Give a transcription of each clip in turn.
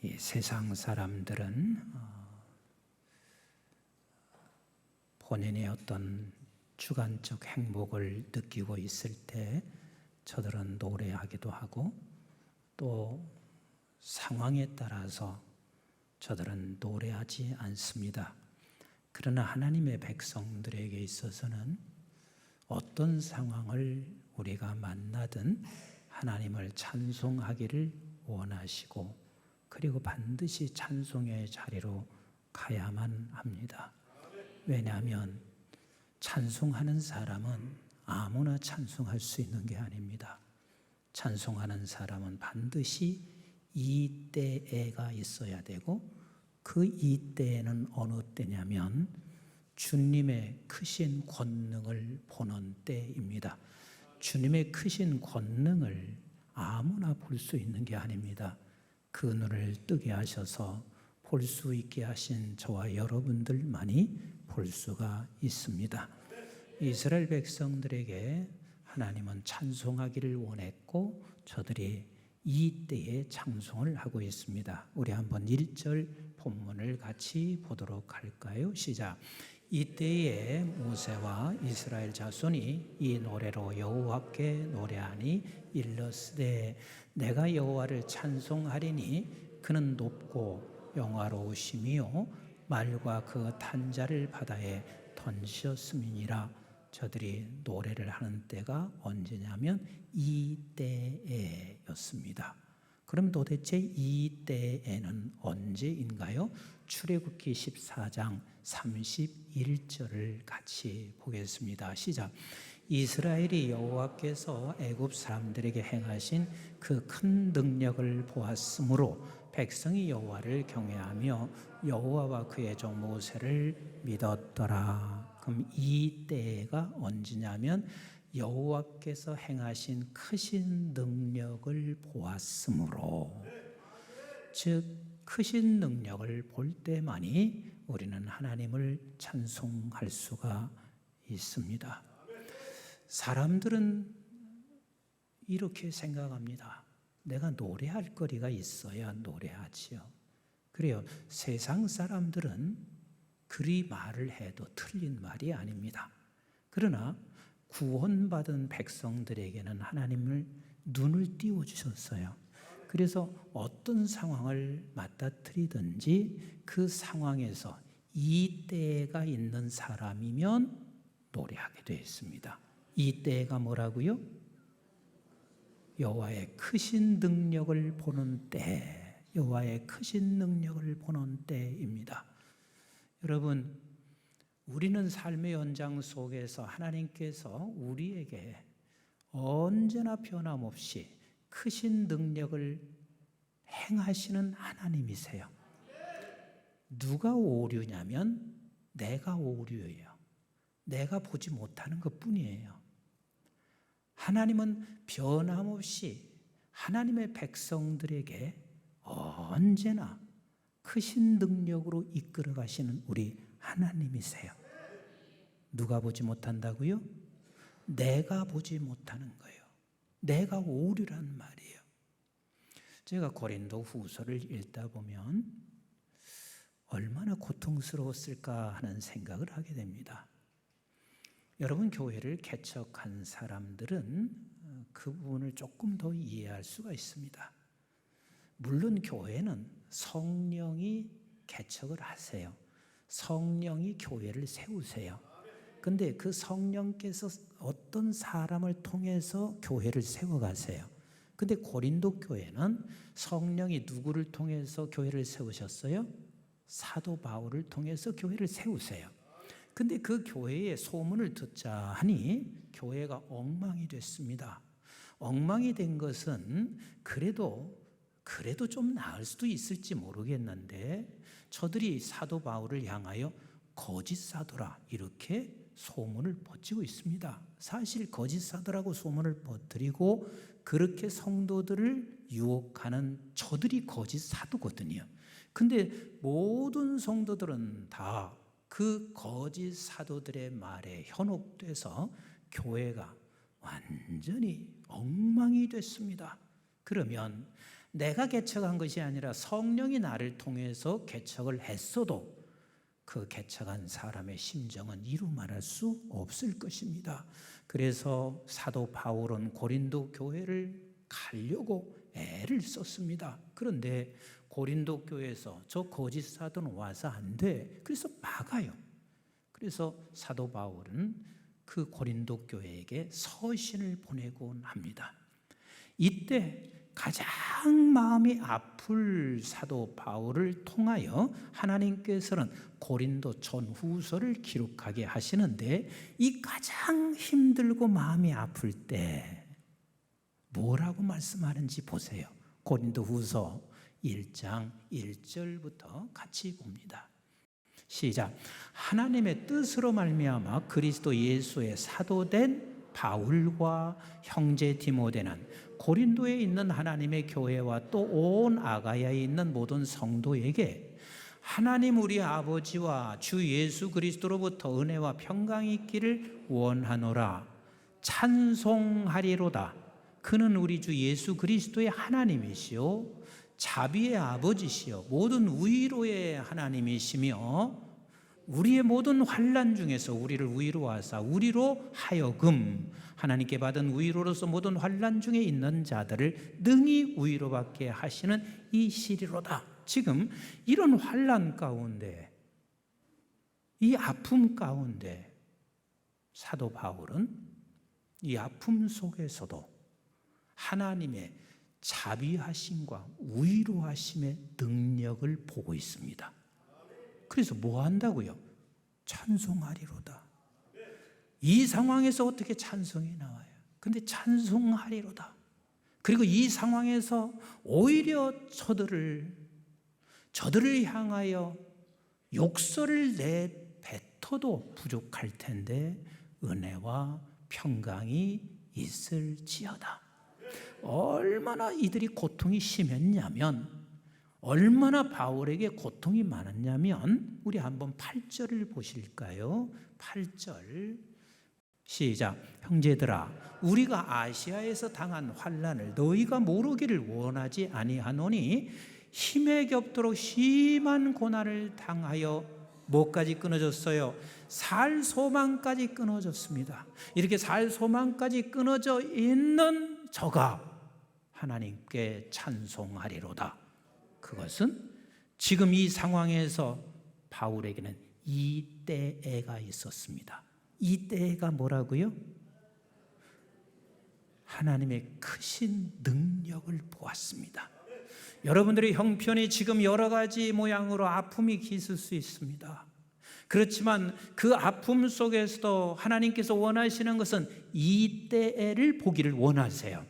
이 세상 사람들은 본인의 어떤 주관적 행복을 느끼고 있을 때 저들은 노래하기도 하고, 또 상황에 따라서 저들은 노래하지 않습니다. 그러나 하나님의 백성들에게 있어서는 어떤 상황을 우리가 만나든 하나님을 찬송하기를 원하시고, 그리고 반드시 찬송의 자리로 가야만 합니다. 왜냐하면 찬송하는 사람은 아무나 찬송할 수 있는 게 아닙니다. 찬송하는 사람은 반드시 이때가 있어야 되고, 그 이때에는 어느 때냐면 주님의 크신 권능을 보는 때입니다. 주님의 크신 권능을 아무나 볼 수 있는 게 아닙니다. 그 눈을 뜨게 하셔서 볼 수 있게 하신 저와 여러분들만이 볼 수가 있습니다. 이스라엘 백성들에게 하나님은 찬송하기를 원했고, 저들이 이 때에 찬송을 하고 있습니다. 우리 한번 1절 본문을 같이 보도록 할까요? 시작. 이때에 모세와 이스라엘 자손이 이 노래로 여호와께 노래하니 일러스되 내가 여호와를 찬송하리니 그는 높고 영화로우심이요 말과 그 탄자를 바다에 던지셨음이니라. 저들이 노래를 하는 때가 언제냐면 이 때에였습니다. 그럼 도대체 이 때에는 언제인가요? 출애굽기 14장 31절을 같이 보겠습니다. 시작. 이스라엘이 여호와께서 애굽 사람들에게 행하신 그 큰 능력을 보았으므로 백성이 여호와를 경외하며 여호와와 그의 종 모세를 믿었더라. 그럼 이 때가 언제냐면 여호와께서 행하신 크신 능력을 보았으므로, 즉 크신 능력을 볼 때만이 우리는 하나님을 찬송할 수가 있습니다. 사람들은 이렇게 생각합니다. 내가 노래할 거리가 있어야 노래하지요. 그래요. 세상 사람들은 그리 말을 해도 틀린 말이 아닙니다. 그러나 구원받은 백성들에게는 하나님을 눈을 띄워주셨어요. 그래서 어떤 상황을 맞닥뜨리든지 그 상황에서 이 때가 있는 사람이면 노래하게 되어 있습니다. 이 때가 뭐라고요? 여호와의 크신 능력을 보는 때, 여호와의 크신 능력을 보는 때입니다. 여러분, 우리는 삶의 연장 속에서 하나님께서 우리에게 언제나 변함없이 크신 능력을 행하시는 하나님이세요. 누가 오류냐면 내가 오류예요. 내가 보지 못하는 것뿐이에요. 하나님은 변함없이 하나님의 백성들에게 언제나 크신 능력으로 이끌어 가시는 우리 하나님이세요. 누가 보지 못한다고요? 내가 보지 못하는 거예요. 내가 오류란 말이에요. 제가 고린도 후서를 읽다 보면 얼마나 고통스러웠을까 하는 생각을 하게 됩니다. 여러분, 교회를 개척한 사람들은 그 부분을 조금 더 이해할 수가 있습니다. 물론 교회는 성령이 개척을 하세요. 성령이 교회를 세우세요. 근데 그 성령께서 어떤 사람을 통해서 교회를 세워가세요. 근데 고린도 교회는 성령이 누구를 통해서 교회를 세우셨어요? 사도 바울을 통해서 교회를 세우세요. 근데 그 교회의 소문을 듣자 하니 교회가 엉망이 됐습니다. 엉망이 된 것은 그래도 좀 나을 수도 있을지 모르겠는데, 저들이 사도 바울을 향하여 거짓 사도라 이렇게 소문을 퍼뜨리고 있습니다. 사실 거짓 사도라고 소문을 퍼뜨리고 그렇게 성도들을 유혹하는 저들이 거짓 사도거든요. 근데 모든 성도들은 다 그 거짓 사도들의 말에 현혹돼서 교회가 완전히 엉망이 됐습니다. 그러면 내가 개척한 것이 아니라 성령이 나를 통해서 개척을 했어도 그 개척한 사람의 심정은 이루 말할 수 없을 것입니다. 그래서 사도 바울은 고린도 교회를 가려고 애를 썼습니다. 그런데 고린도 교회에서 저 거짓 사도는 와서 안 돼. 그래서 막아요. 그래서 사도 바울은 그 고린도 교회에게 서신을 보내곤 합니다. 이때 가장 마음이 아플 사도 바울을 통하여 하나님께서는 고린도 전후서를 기록하게 하시는데, 이 가장 힘들고 마음이 아플 때 뭐라고 말씀하는지 보세요. 고린도후서 1장 1절부터 같이 봅니다. 시작. 하나님의 뜻으로 말미암아 그리스도 예수의 사도된 바울과 형제 디모데는 고린도에 있는 하나님의 교회와 또 온 아가야에 있는 모든 성도에게 하나님 우리 아버지와 주 예수 그리스도로부터 은혜와 평강이 있기를 원하노라. 찬송하리로다. 그는 우리 주 예수 그리스도의 하나님이시요 자비의 아버지시요 모든 위로의 하나님이시며 우리의 모든 환난 중에서 우리를 위로하사 우리로 하여금 하나님께 받은 위로로서 모든 환난 중에 있는 자들을 능히 위로받게 하시는 이시리로다. 지금 이런 환난 가운데, 이 아픔 가운데 사도 바울은 이 아픔 속에서도 하나님의 자비하심과 위로하심의 능력을 보고 있습니다. 그래서 뭐 한다고요? 찬송하리로다. 이 상황에서 어떻게 찬송이 나와요? 근데 찬송하리로다. 그리고 이 상황에서 오히려 저들을 향하여 욕설을 내뱉어도 부족할 텐데 은혜와 평강이 있을지어다. 얼마나 이들이 고통이 심했냐면, 얼마나 바울에게 고통이 많았냐면, 우리 한번 8절을 보실까요? 8절 시작. 형제들아, 우리가 아시아에서 당한 환난을 너희가 모르기를 원하지 아니하노니 힘에 겹도록 심한 고난을 당하여 뭐까지 끊어졌어요? 살 소망까지 끊어졌습니다. 이렇게 살 소망까지 끊어져 있는 저가 하나님께 찬송하리로다. 그것은 지금 이 상황에서 바울에게는 이때애가 있었습니다. 이때애가 뭐라고요? 하나님의 크신 능력을 보았습니다. 여러분들의 형편이 지금 여러 가지 모양으로 아픔이 있을 수 있습니다. 그렇지만 그 아픔 속에서도 하나님께서 원하시는 것은 이때애를 보기를 원하세요.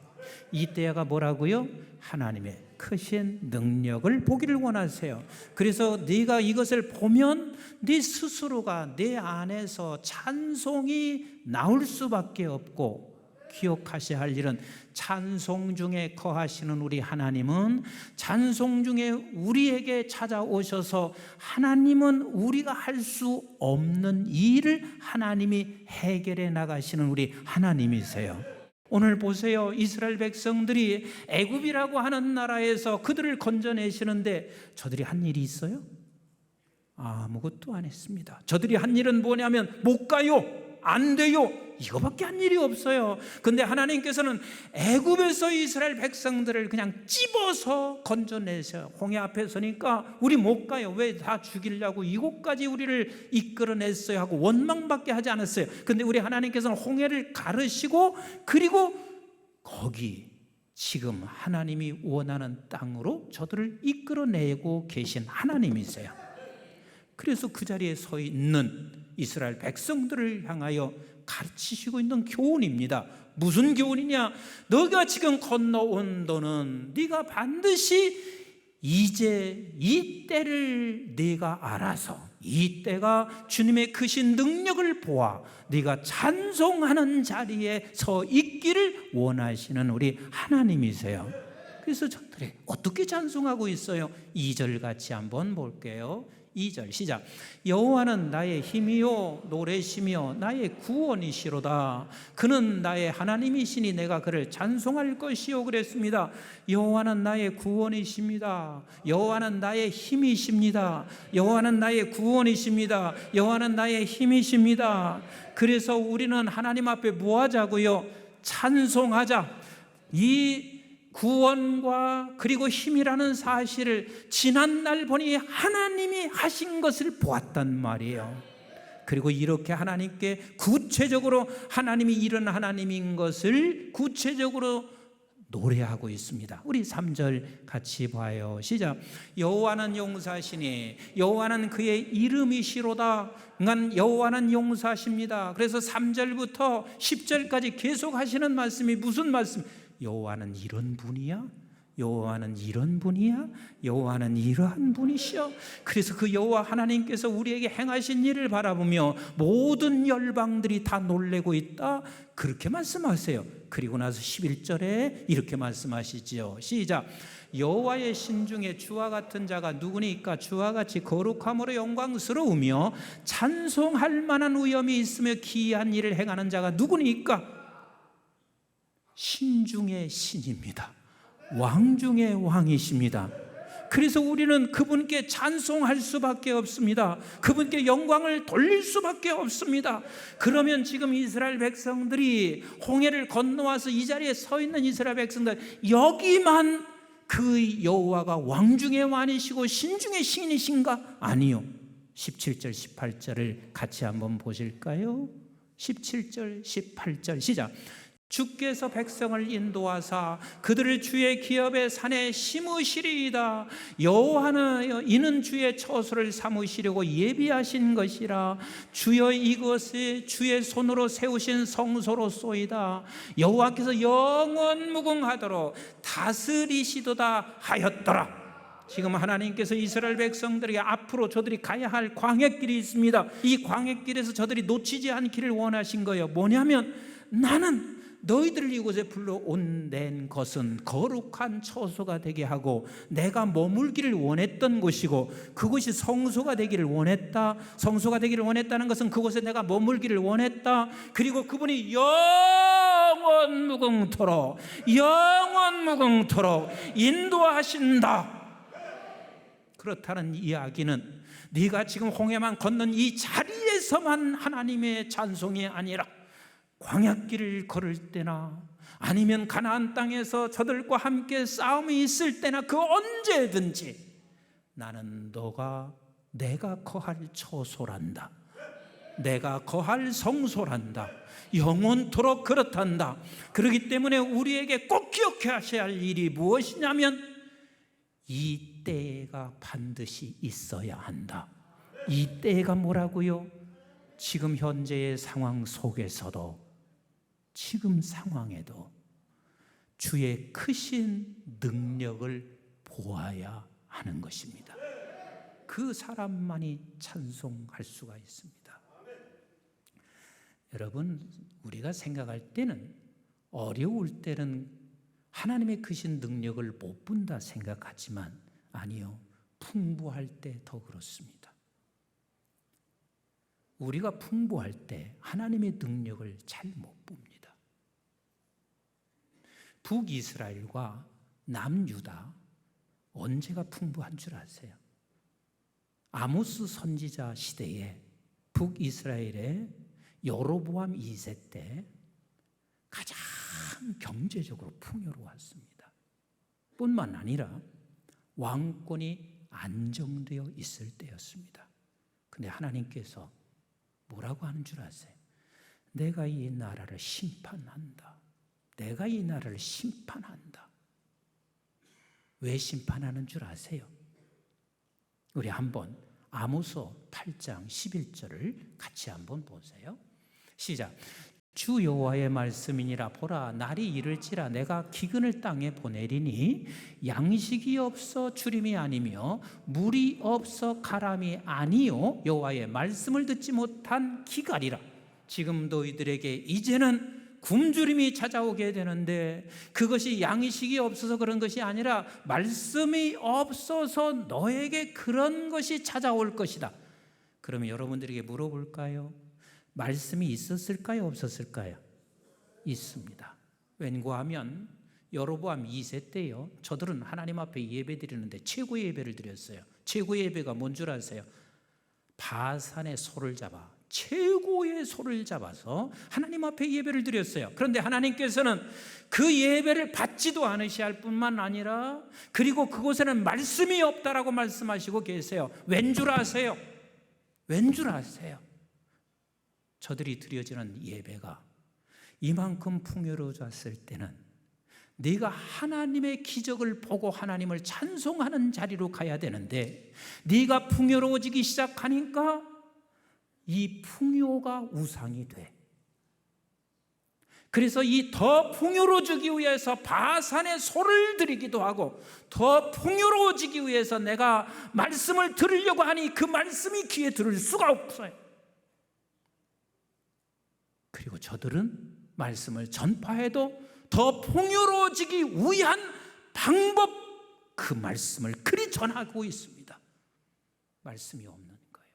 이때애가 뭐라고요? 하나님의 크신 능력을 보기를 원하세요. 그래서 네가 이것을 보면 네 스스로가 내 안에서 찬송이 나올 수밖에 없고, 기억하셔야 할 일은 찬송 중에 거하시는 우리 하나님은 찬송 중에 우리에게 찾아오셔서 하나님은 우리가 할 수 없는 일을 하나님이 해결해 나가시는 우리 하나님이세요. 오늘 보세요. 이스라엘 백성들이 애굽이라고 하는 나라에서 그들을 건져내시는데 저들이 한 일이 있어요? 아무것도 안 했습니다. 저들이 한 일은 뭐냐면 못 가요, 안 돼요, 이거밖에 한 일이 없어요. 근데 하나님께서는 애굽에서 이스라엘 백성들을 그냥 찝어서 건져내셔. 홍해 앞에 서니까 우리 못 가요, 왜 다 죽이려고 이곳까지 우리를 이끌어냈어요 하고 원망밖에 하지 않았어요. 근데 우리 하나님께서는 홍해를 가르시고, 그리고 거기 지금 하나님이 원하는 땅으로 저들을 이끌어내고 계신 하나님이세요. 그래서 그 자리에 서 있는 이스라엘 백성들을 향하여 가르치시고 있는 교훈입니다. 무슨 교훈이냐? 너가 지금 건너온 너는 네가 반드시 이제 이 때를 네가 알아서, 이 때가 주님의 크신 능력을 보아 네가 찬송하는 자리에 서 있기를 원하시는 우리 하나님이세요. 그래서 저들이 어떻게 찬송하고 있어요? 2절 같이 한번 볼게요. 2절 시작. 여호와는 나의 힘이요 노래시며 나의 구원이시로다. 그는 나의 하나님이시니 내가 그를 찬송할 것이요 그랬습니다. 여호와는 나의 구원이십니다. 여호와는 나의 힘이십니다. 여호와는 나의 구원이십니다. 여호와는 나의 힘이십니다. 그래서 우리는 하나님 앞에 뭐 하자고요? 찬송하자. 이 구원과 그리고 힘이라는 사실을 지난날 보니 하나님이 하신 것을 보았단 말이에요. 그리고 이렇게 하나님께 구체적으로 하나님이 이런 하나님인 것을 구체적으로 노래하고 있습니다. 우리 3절 같이 봐요. 시작. 여호와는 용사시니 여호와는 그의 이름이시로다. 여호와는 용사십니다. 그래서 3절부터 10절까지 계속 하시는 말씀이 무슨 말씀? 여호와는 이런 분이야? 여호와는 이런 분이야? 여호와는 이러한 분이시여? 그래서 그 여호와 하나님께서 우리에게 행하신 일을 바라보며 모든 열방들이 다 놀래고 있다, 그렇게 말씀하세요. 그리고 나서 11절에 이렇게 말씀하시지요. 시작. 여호와의 신중에 주와 같은 자가 누구니까? 주와 같이 거룩함으로 영광스러우며 찬송할 만한 위엄이 있으며 기이한 일을 행하는 자가 누구니까? 신중의 신입니다. 왕 중의 왕이십니다. 그래서 우리는 그분께 찬송할 수밖에 없습니다. 그분께 영광을 돌릴 수밖에 없습니다. 그러면 지금 이스라엘 백성들이 홍해를 건너와서 이 자리에 서 있는 이스라엘 백성들, 여기만 그 여호와가 왕 중의 왕이시고 신중의 신이신가? 아니요. 17절 18절을 같이 한번 보실까요? 17절 18절 시작. 주께서 백성을 인도하사 그들을 주의 기업의 산에 심으시리이다. 여호와는 이는 주의 처소를 삼으시려고 예비하신 것이라. 주여 이것이 주의 손으로 세우신 성소로소이다. 여호와께서 영원 무궁하도록 다스리시도다 하였더라. 지금 하나님께서 이스라엘 백성들에게 앞으로 저들이 가야 할 광야길이 있습니다. 이 광야길에서 저들이 놓치지 않기를 원하신 거예요. 뭐냐면, 나는 너희들을 이곳에 불러온 것은 거룩한 처소가 되게 하고 내가 머물기를 원했던 곳이고, 그곳이 성소가 되기를 원했다. 성소가 되기를 원했다는 것은 그곳에 내가 머물기를 원했다. 그리고 그분이 영원 무궁토록 인도하신다. 그렇다는 이야기는 네가 지금 홍해만 건넌 이 자리에서만 하나님의 찬송이 아니라 광야길을 걸을 때나 아니면 가나안 땅에서 저들과 함께 싸움이 있을 때나 그 언제든지 나는 내가 거할 처소란다. 내가 거할 성소란다. 영원토록 그렇단다. 그렇기 때문에 우리에게 꼭 기억해 하셔야 할 일이 무엇이냐면, 이 때가 반드시 있어야 한다. 이 때가 뭐라고요? 지금 현재의 상황 속에서도, 지금 상황에도 주의 크신 능력을 보아야 하는 것입니다. 그 사람만이 찬송할 수가 있습니다. 여러분, 우리가 생각할 때는, 어려울 때는 하나님의 크신 능력을 못 본다 생각하지만, 아니요, 풍부할 때 더 그렇습니다. 우리가 풍부할 때 하나님의 능력을 잘 못 봅니다. 북이스라엘과 남유다, 언제가 풍부한 줄 아세요? 아모스 선지자 시대에 북이스라엘의 여로보암 2세 때 가장 경제적으로 풍요로웠습니다. 뿐만 아니라 왕권이 안정되어 있을 때였습니다. 근데 하나님께서 뭐라고 하는 줄 아세요? 내가 이 나라를 심판한다. 내가 이 나라를 심판한다. 왜 심판하는 줄 아세요? 우리 한번 아모스 8장 11절을 같이 한번 보세요. 시작. 주 여호와의 말씀이니라. 보라, 날이 이를지라 내가 기근을 땅에 보내리니 양식이 없어 주림이 아니며 물이 없어 가람이 아니요 여호와의 말씀을 듣지 못한 기갈이라. 지금 너희들에게 이제는 굶주림이 찾아오게 되는데 그것이 양식이 없어서 그런 것이 아니라 말씀이 없어서 너에게 그런 것이 찾아올 것이다. 그러면 여러분들에게 물어볼까요? 말씀이 있었을까요? 없었을까요? 있습니다. 왠고하면 여로보암 2세 때요, 저들은 하나님 앞에 예배 드리는데 최고의 예배를 드렸어요. 최고의 예배가 뭔 줄 아세요? 바산의 소를 잡아, 최고의 소를 잡아서 하나님 앞에 예배를 드렸어요. 그런데 하나님께서는 그 예배를 받지도 않으실 뿐만 아니라 그리고 그곳에는 말씀이 없다라고 말씀하시고 계세요. 왠 줄 아세요? 왠 줄 아세요? 저들이 드려지는 예배가 이만큼 풍요로워졌을 때는 네가 하나님의 기적을 보고 하나님을 찬송하는 자리로 가야 되는데 네가 풍요로워지기 시작하니까 이 풍요가 우상이 돼. 그래서 이 더 풍요로워지기 위해서 바산의 소를 드리기도 하고 더 풍요로워지기 위해서 내가 말씀을 들으려고 하니 그 말씀이 귀에 들을 수가 없어요. 그리고 저들은 말씀을 전파해도 더 풍요로워지기 위한 방법, 그 말씀을 그리 전하고 있습니다. 말씀이 없는 거예요.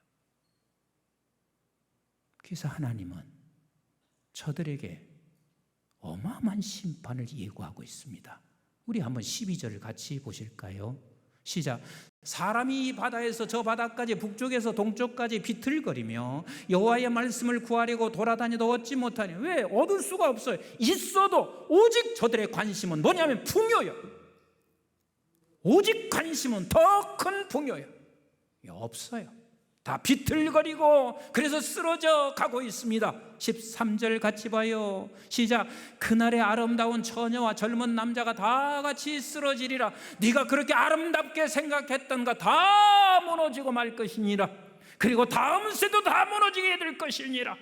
그래서 하나님은 저들에게 어마어마한 심판을 예고하고 있습니다. 우리 한번 12절을 같이 보실까요? 시작. 사람이 이 바다에서 저 바다까지 북쪽에서 동쪽까지 비틀거리며 여호와의 말씀을 구하려고 돌아다녀도 얻지 못하니, 왜? 얻을 수가 없어요. 있어도 오직 저들의 관심은 뭐냐면 풍요요. 오직 관심은 더 큰 풍요요. 없어요. 다 비틀거리고 그래서 쓰러져 가고 있습니다. 13절 같이 봐요. 시작. 그날의 아름다운 처녀와 젊은 남자가 다 같이 쓰러지리라. 네가 그렇게 아름답게 생각했던가 다 무너지고 말 것이니라. 그리고 다음 세도 다 무너지게 될 것이니라.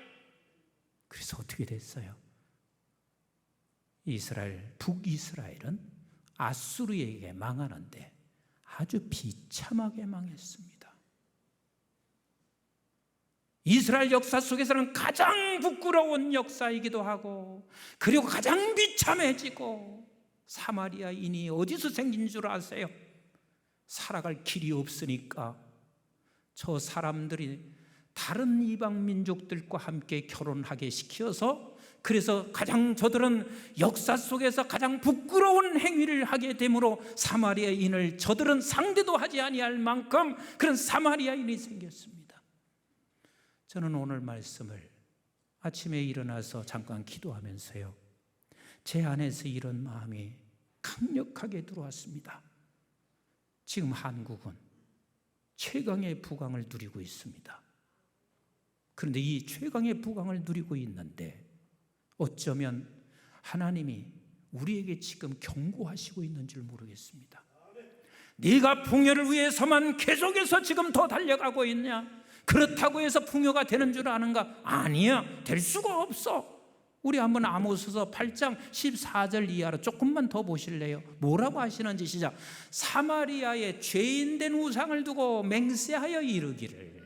그래서 어떻게 됐어요? 이스라엘, 북이스라엘은 아수르에게 망하는데 아주 비참하게 망했습니다. 이스라엘 역사 속에서는 가장 부끄러운 역사이기도 하고 그리고 가장 비참해지고, 사마리아인이 어디서 생긴 줄 아세요? 살아갈 길이 없으니까 저 사람들이 다른 이방 민족들과 함께 결혼하게 시켜서, 그래서 저들은 역사 속에서 가장 부끄러운 행위를 하게 되므로 사마리아인을 저들은 상대도 하지 아니할 만큼 그런 사마리아인이 생겼습니다. 저는 오늘 말씀을 아침에 일어나서 잠깐 기도하면서요, 제 안에서 이런 마음이 강력하게 들어왔습니다. 지금 한국은 최강의 부강을 누리고 있습니다. 그런데 이 최강의 부강을 누리고 있는데 어쩌면 하나님이 우리에게 지금 경고하시고 있는 줄 모르겠습니다. 네가 풍요를 위해서만 계속해서 지금 더 달려가고 있냐? 그렇다고 해서 풍요가 되는 줄 아는가? 아니야, 될 수가 없어. 우리 한번 아모스서 8장 14절 이하로 조금만 더 보실래요? 뭐라고 하시는지 시작. 사마리아의 죄인된 우상을 두고 맹세하여 이르기를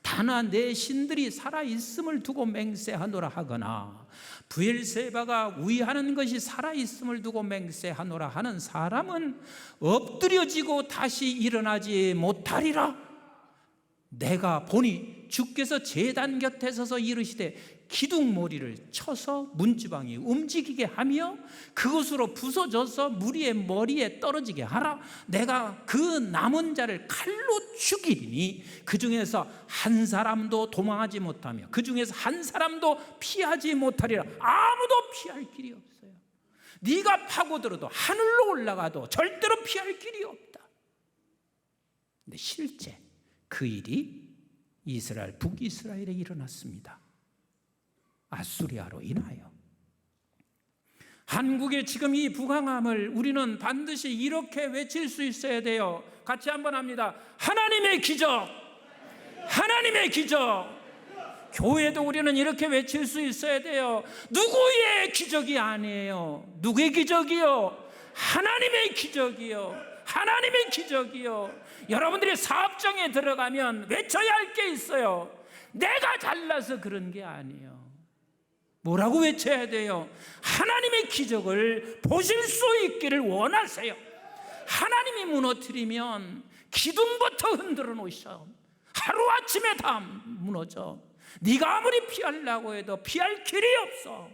다나 내 신들이 살아있음을 두고 맹세하노라 하거나 브엘세바가 위하는 것이 살아있음을 두고 맹세하노라 하는 사람은 엎드려지고 다시 일어나지 못하리라. 내가 보니 주께서 제단 곁에 서서 이르시되 기둥머리를 쳐서 문지방이 움직이게 하며 그것으로 부서져서 무리의 머리에 떨어지게 하라. 내가 그 남은 자를 칼로 죽이리니 그 중에서 한 사람도 도망하지 못하며 그 중에서 한 사람도 피하지 못하리라. 아무도 피할 길이 없어요. 네가 파고들어도 하늘로 올라가도 절대로 피할 길이 없다. 근데 실제 그 일이 이스라엘, 북이스라엘에 일어났습니다. 아수리아로 인하여. 한국의 지금 이 부강함을 우리는 반드시 이렇게 외칠 수 있어야 돼요. 같이 한번 합니다. 하나님의 기적, 하나님의 기적. 교회도 우리는 이렇게 외칠 수 있어야 돼요. 누구의 기적이 아니에요. 누구의 기적이요? 하나님의 기적이요. 하나님의 기적이요. 여러분들이 사업장에 들어가면 외쳐야 할 게 있어요. 내가 잘나서 그런 게 아니에요. 뭐라고 외쳐야 돼요? 하나님의 기적을 보실 수 있기를 원하세요. 하나님이 무너뜨리면 기둥부터 흔들어 놓으셔. 하루아침에 다 무너져. 네가 아무리 피하려고 해도 피할 길이 없어.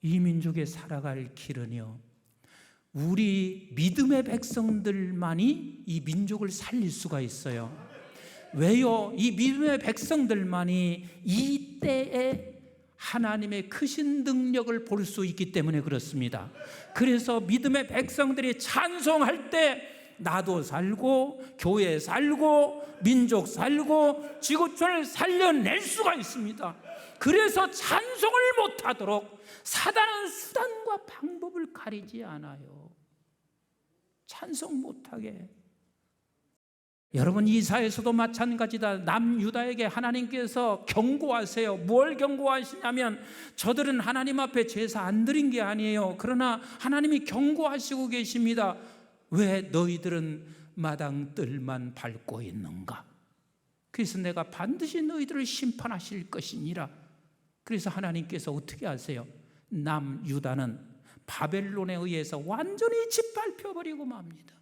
이 민족의 살아갈 길은요, 우리 믿음의 백성들만이 이 민족을 살릴 수가 있어요. 왜요? 이 믿음의 백성들만이 이 때에 하나님의 크신 능력을 볼 수 있기 때문에 그렇습니다. 그래서 믿음의 백성들이 찬송할 때 나도 살고 교회 살고 민족 살고 지구촌을 살려낼 수가 있습니다. 그래서 찬송을 못하도록 사단은 수단과 방법을 가리지 않아요. 찬송 못하게. 여러분, 이사에서도 마찬가지다. 남유다에게 하나님께서 경고하세요. 뭘 경고하시냐면, 저들은 하나님 앞에 제사 안 드린 게 아니에요. 그러나 하나님이 경고하시고 계십니다. 왜 너희들은 마당 뜰만 밟고 있는가? 그래서 내가 반드시 너희들을 심판하실 것이니라. 그래서 하나님께서 어떻게 하세요? 남유다는 바벨론에 의해서 완전히 짓밟혀버리고 맙니다.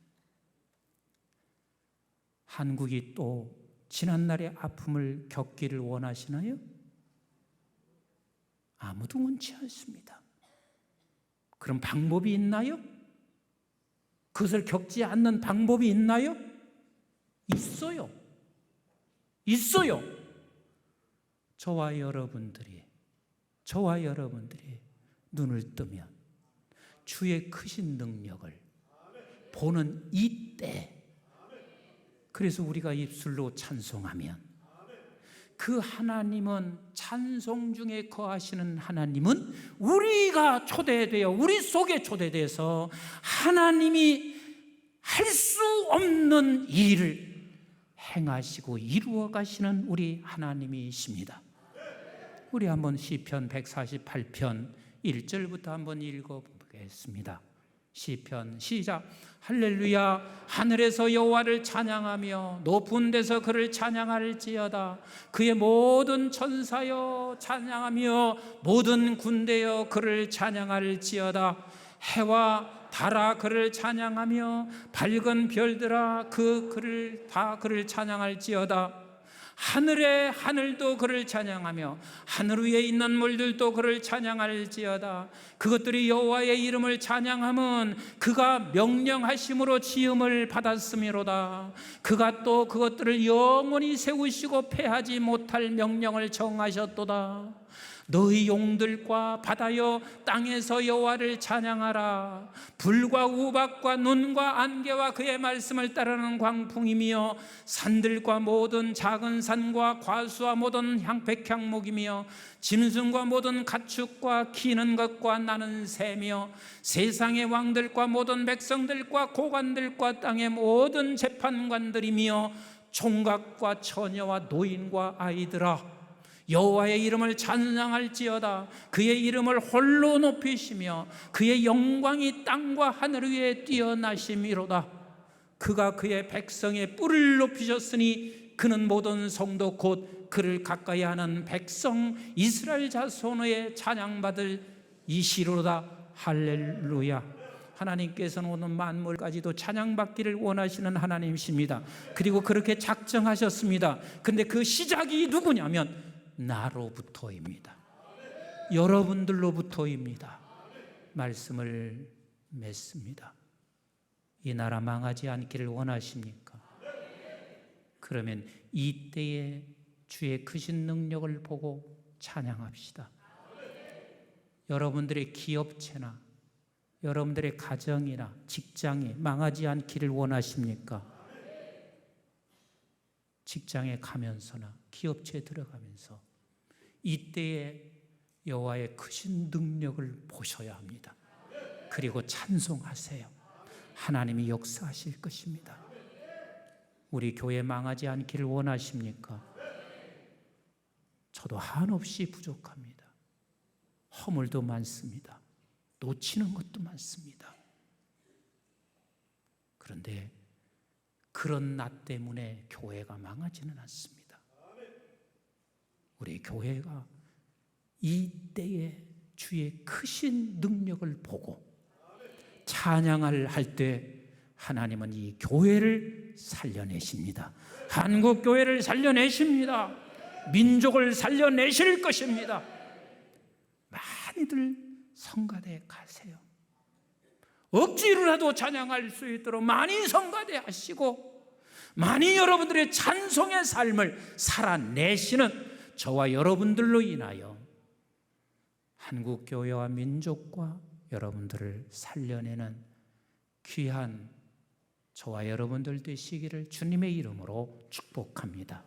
한국이 또 지난날의 아픔을 겪기를 원하시나요? 아무도 원치 않습니다. 그럼 방법이 있나요? 그것을 겪지 않는 방법이 있나요? 있어요. 있어요. 저와 여러분들이 눈을 뜨면 주의 크신 능력을 보는 이때, 그래서 우리가 입술로 찬송하면 그 하나님은, 찬송 중에 거하시는 하나님은 우리가 초대되어 우리 속에 초대돼서 하나님이 할 수 없는 일을 행하시고 이루어 가시는 우리 하나님이십니다. 우리 한번 시편 148편 1절부터 한번 읽어보겠습니다. 시편 시작. 할렐루야. 하늘에서 여호와를 찬양하며 높은 데서 그를 찬양할지어다. 그의 모든 천사여 찬양하며 모든 군대여 그를 찬양할지어다. 해와 달아 그를 찬양하며 밝은 별들아 그를 찬양할지어다. 하늘의 하늘도 그를 찬양하며 하늘 위에 있는 물들도 그를 찬양할지어다. 그것들이 여호와의 이름을 찬양함은 그가 명령하심으로 지음을 받았음이로다. 그가 또 그것들을 영원히 세우시고 패하지 못할 명령을 정하셨도다. 너희 용들과 바다여 땅에서 여호와를 찬양하라. 불과 우박과 눈과 안개와 그의 말씀을 따르는 광풍이며 산들과 모든 작은 산과 과수와 모든 백향목이며 짐승과 모든 가축과 기는 것과 나는 새며 세상의 왕들과 모든 백성들과 고관들과 땅의 모든 재판관들이며 총각과 처녀와 노인과 아이들아, 여호와의 이름을 찬양할지어다. 그의 이름을 홀로 높이시며 그의 영광이 땅과 하늘 위에 뛰어나심이로다. 그가 그의 백성의 뿔을 높이셨으니 그는 모든 성도 곧 그를 가까이하는 백성 이스라엘 자손의 찬양받을 이시로다. 할렐루야. 하나님께서는 오늘 만물까지도 찬양받기를 원하시는 하나님이십니다. 그리고 그렇게 작정하셨습니다. 그런데 그 시작이 누구냐면 나로부터입니다. 여러분들로부터입니다. 말씀을 맺습니다. 이 나라 망하지 않기를 원하십니까? 그러면 이때에 주의 크신 능력을 보고 찬양합시다. 여러분들의 기업체나 여러분들의 가정이나 직장이 망하지 않기를 원하십니까? 직장에 가면서나 기업체에 들어가면서 이때에 여호와의 크신 능력을 보셔야 합니다. 그리고 찬송하세요. 하나님이 역사하실 것입니다. 우리 교회 망하지 않기를 원하십니까? 저도 한없이 부족합니다. 허물도 많습니다. 놓치는 것도 많습니다. 그런데 그런 나 때문에 교회가 망하지는 않습니다. 우리 교회가 이 때에 주의 크신 능력을 보고 찬양을 할 때 하나님은 이 교회를 살려내십니다. 한국 교회를 살려내십니다. 민족을 살려내실 것입니다. 많이들 성가대 가세요. 억지로라도 찬양할 수 있도록 많이 성가대 하시고 많이 여러분들의 찬송의 삶을 살아내시는 저와 여러분들로 인하여 한국 교회와 민족과 여러분들을 살려내는 귀한 저와 여러분들 되시기를 주님의 이름으로 축복합니다.